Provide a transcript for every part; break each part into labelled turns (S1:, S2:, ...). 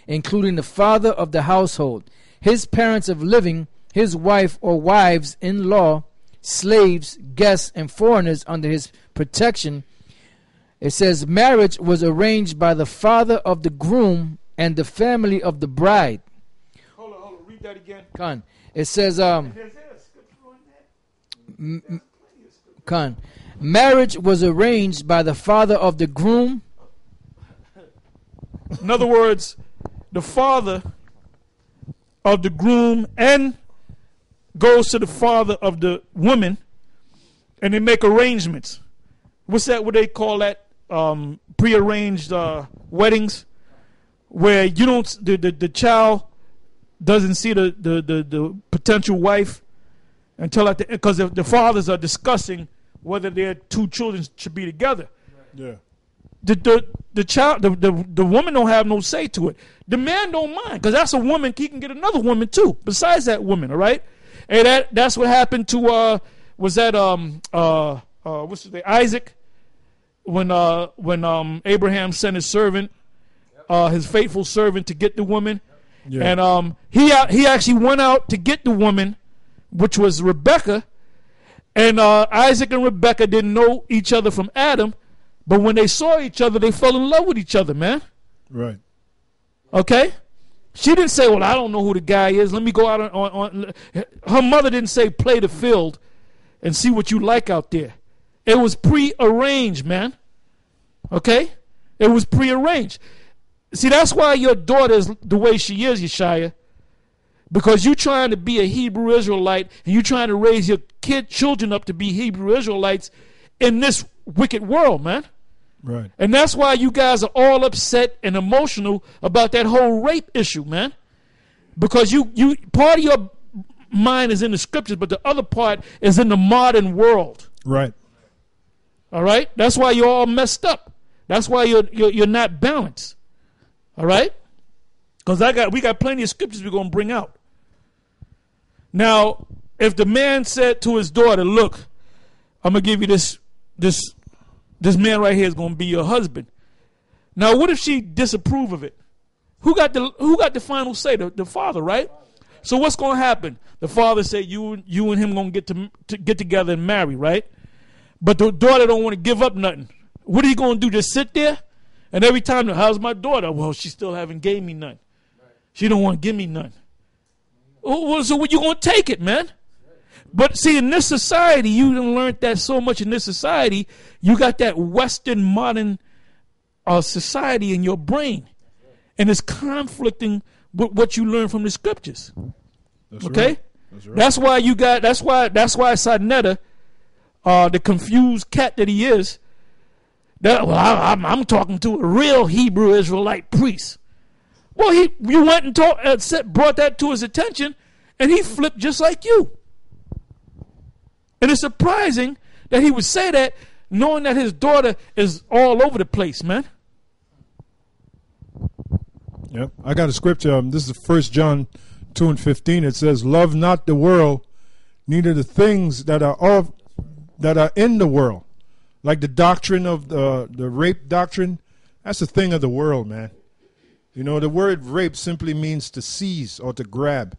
S1: including the father of the household, his parents of living, his wife or wives-in-law, slaves, guests, and foreigners under his protection. It says marriage was arranged by the father of the groom and the family of the bride.
S2: Hold on. Read that again.
S1: Con. It says, marriage was arranged by the father of the groom.
S2: In other words, the father of the groom and goes to the father of the woman, and they make arrangements. What's that? What they call that? Prearranged weddings, where you don't the child doesn't see the potential wife until at the, because the fathers are discussing whether their two children should be together.
S3: Yeah.
S2: The child, the woman don't have no say to it. The man don't mind, because that's a woman. He can get another woman too, besides that woman. All right, and that's what happened to what's his name, Isaac, when Abraham sent his servant, his faithful servant, to get the woman. Yeah. And he actually went out to get the woman, which was Rebekah. And Isaac and Rebekah didn't know each other from Adam, but when they saw each other, they fell in love with each other, man.
S3: Right.
S2: Okay? She didn't say, well, I don't know who the guy is. Let me go out on. Her mother didn't say, play the field and see what you like out there. It was prearranged, man. Okay? It was prearranged. See, that's why your daughter is the way she is, Yeshaya. Because you're trying to be a Hebrew Israelite, and you're trying to raise your children up to be Hebrew Israelites in this wicked world, man.
S3: Right.
S2: And that's why you guys are all upset and emotional about that whole rape issue, man. Because you part of your mind is in the scriptures, but the other part is in the modern world.
S3: Right.
S2: All right? That's why you're all messed up. That's why you're not balanced. All right? Because we got plenty of scriptures we're going to bring out. Now, if the man said to his daughter, look, I'm going to give you this man right here is going to be your husband. Now, what if she disapprove of it? Who got the final say? The father, right? So what's going to happen? The father said you and him going to get together and marry, right? But the daughter don't want to give up nothing. What are you going to do? Just sit there? And every time, how's my daughter? Well, she still haven't gave me none. She don't want to give me none. Well, so you going to take it, man? But see, in this society, you done learned that so much in this society, you got that Western modern society in your brain. And it's conflicting with what you learn from the scriptures.
S3: That's
S2: okay?
S3: Right. That's right.
S2: That's why Sadnetta, the confused cat that he is, I'm talking to a real Hebrew Israelite priest. Well, you went and brought that to his attention, and he flipped just like you. And it's surprising that he would say that, knowing that his daughter is all over the place, man.
S3: Yep. I got a scripture. This is 1 John 2:15. It says, love not the world, neither the things that are in the world. Like the doctrine of the rape doctrine, that's a thing of the world, man. You know, the word rape simply means to seize or to grab.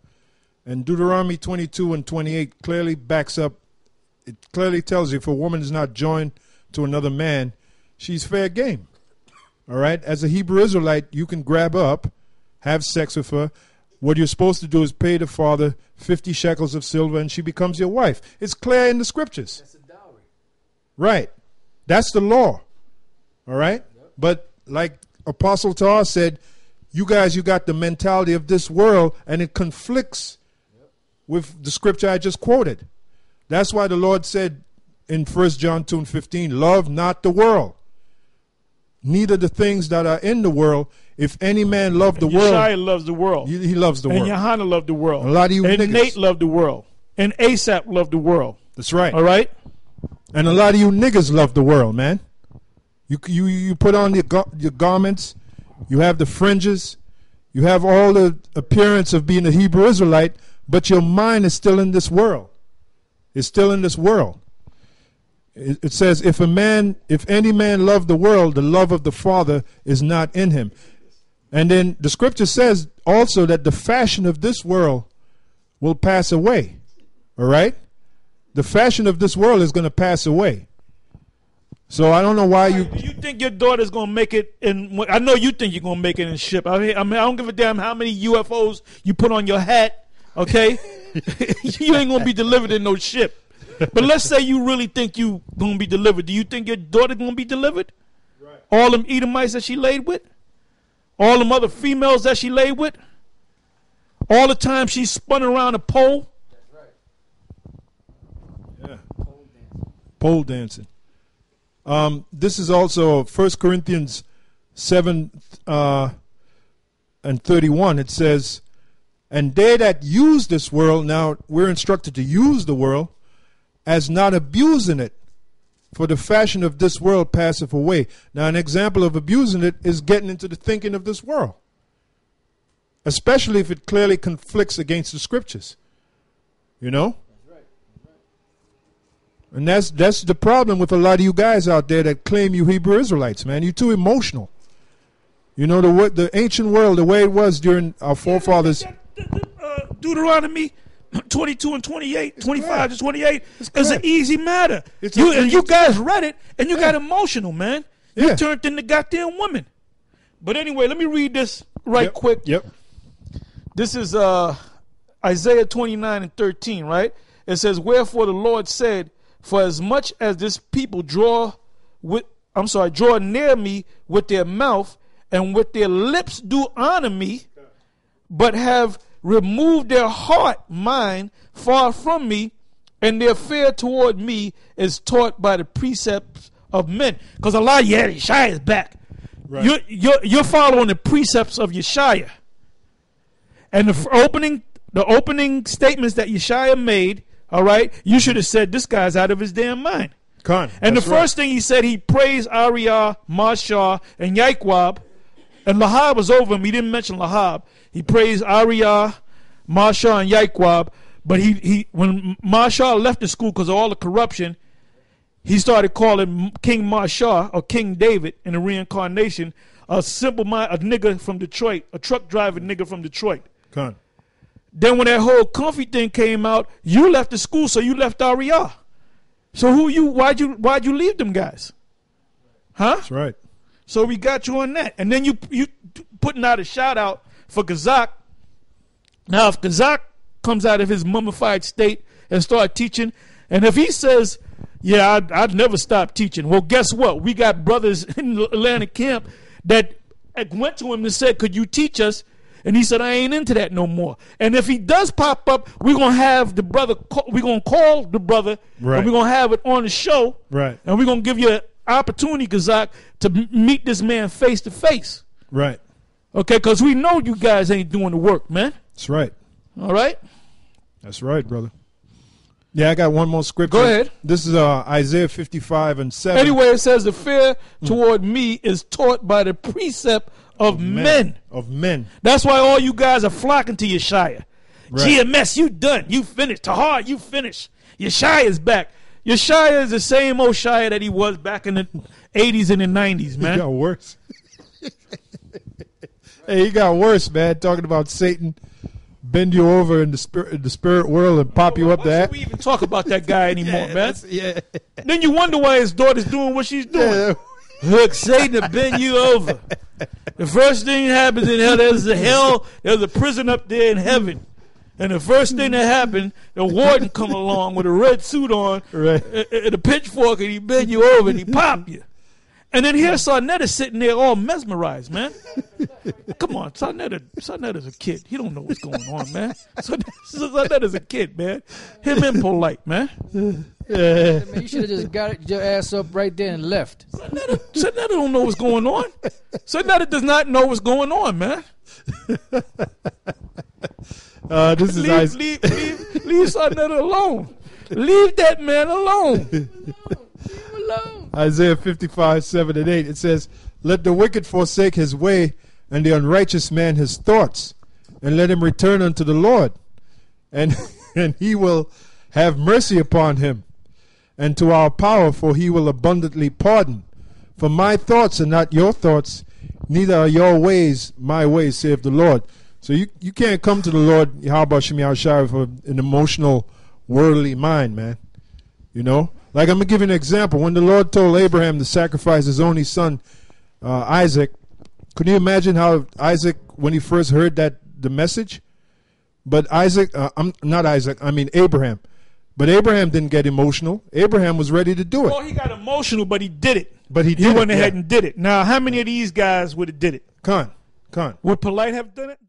S3: And Deuteronomy 22:28 clearly backs up. It clearly tells you if a woman is not joined to another man, she's fair game. All right? As a Hebrew Israelite, you can grab her up, have sex with her. What you're supposed to do is pay the father 50 shekels of silver, and she becomes your wife. It's clear in the scriptures.
S1: That's a dowry.
S3: Right. That's the law. All right? Yep. But like Apostle Tar said, you got the mentality of this world, and it conflicts with the scripture I just quoted. That's why the Lord said in 1 John 2:15, love not the world, neither the things that are in the world. If any man love the world,
S2: Yeshaya loves the world.
S3: He loves the world.
S2: And Johanna loved the world.
S3: A lot of you
S2: and
S3: niggas.
S2: Nate loved the world. And Asap loved the world.
S3: That's right.
S2: All right?
S3: And a lot of you niggas love the world, man. You put on your garments, you have the fringes, you have all the appearance of being a Hebrew Israelite, but your mind is still in this world. It's still in this world. It says, if any man love the world, the love of the Father is not in him. And then the scripture says also that the fashion of this world will pass away. All right? The fashion of this world is going to pass away. So I don't know why you...
S2: Do you think your daughter's going to make it in... I know you think you're going to make it in ship. I mean, I don't give a damn how many UFOs you put on your hat, okay? You ain't going to be delivered in no ship. But let's say you really think you going to be delivered. Do you think your daughter going to be delivered? Right. All them Edomites that she laid with? All them other females that she laid with? All the time she spun around a pole?
S3: That's right. Yeah. Pole dancing. This is also 1 Corinthians 7 and 31. It says, and they that use this world, now we're instructed to use the world, as not abusing it, for the fashion of this world passeth away. Now an example of abusing it is getting into the thinking of this world, especially if it clearly conflicts against the scriptures. You know? And that's the problem with a lot of you guys out there that claim you Hebrew Israelites, man. You're too emotional. You know, the ancient world, the way it was during our forefathers.
S2: Deuteronomy 22 and 28, 25 to 28. It's an easy matter. You guys read it, and you got emotional, man. You turned into goddamn women. But anyway, let me read this quick.
S3: Yep.
S2: This is Isaiah 29 and 13, right? It says, wherefore the Lord said, for as much as this people draw near me with their mouth, and with their lips do honor me, but have removed their heart, mind, far from me, and their fear toward me is taught by the precepts of men. Because a lot of Yeshua is back. Right. You're following the precepts of Yeshua. And the opening statements that Yeshua made, all right, you should have said this guy's out of his damn mind. And the first thing he said, he praised Ariyah, Mashah, and Yaikwab. And Lahab was over him. He didn't mention Lahab. He praised Ariyah, Mashah, and Yaikwab. But when Mashah left the school because of all the corruption, he started calling King Mashah, or King David in the reincarnation, a nigger from Detroit, a truck driver nigger from Detroit. Then when that whole comfy thing came out, you left the school, so you left Ariyah. So why'd you leave them guys? Huh?
S3: That's right.
S2: So we got you on that. And then you putting out a shout out for Kazak. Now if Kazak comes out of his mummified state and start teaching, and if he says, yeah, I'd never stop teaching. Well, guess what? We got brothers in the Atlantic camp that went to him and said, could you teach us? And he said, I ain't into that no more. And if he does pop up, we're going to have the brother, we're going to call the brother, right, and we're going to have it on the show.
S3: Right.
S2: And we're going to give you an opportunity, Kazak, to meet this man face to face.
S3: Right.
S2: Okay, because we know you guys ain't doing the work, man.
S3: That's right.
S2: All right?
S3: That's right, brother. Yeah, I got one more scripture.
S2: Go ahead.
S3: This is Isaiah 55 and 7.
S2: Anyway, it says, the fear toward me is taught by the precept of men.
S3: Of men.
S2: That's why all you guys are flocking to Yeshua.
S3: Right.
S2: GMS, you done. You finished. Tahar, you finished. Yeshua is back. Yeshua is the same old Shia that he was back in the 80s and the 90s, man.
S3: He got worse. Hey, he got worse, man. Talking about Satan bend you over in the spirit world and pop you up that.
S2: Why should we even talk about that guy anymore, man? Yeah. Then you wonder why his daughter's doing what she's doing. Yeah. Look, Satan will bend you over. The first thing that happens in hell, there's a prison up there in heaven. And the first thing that happened, the warden come along with a red suit on, right, and a pitchfork, and he bend you over and he pop you. And then here's Sarnetta sitting there all mesmerized, man. Come on, Sarnetta's a kid. He don't know what's going on, man. Sarnetta's a kid, man. Him impolite, man.
S1: Man, you should have just got your ass up right there and left.
S2: Sarnetta don't know what's going on. Sarnetta does not know what's going on, man.
S3: This is
S2: leave Sarnetta alone. Leave that man alone. Leave him alone.
S3: Isaiah 55, 7 and 8. It says, let the wicked forsake his way, and the unrighteous man his thoughts, and let him return unto the Lord, and he will have mercy upon him, and to our power, for he will abundantly pardon. For my thoughts are not your thoughts, neither are your ways my ways, saith the Lord. So you can't come to the Lord, how about Shemi Al-Shai, for an emotional, worldly mind, man. You know? Like, I'm going to give you an example. When the Lord told Abraham to sacrifice his only son, Isaac, could you imagine how Isaac, when he first heard the message? But Abraham. But Abraham didn't get emotional. Abraham was ready to do it.
S2: Well, he got emotional, but he did it.
S3: He
S2: went ahead and did it. Now, how many of these guys would have did it?
S3: Con.
S2: Would Polite have done it?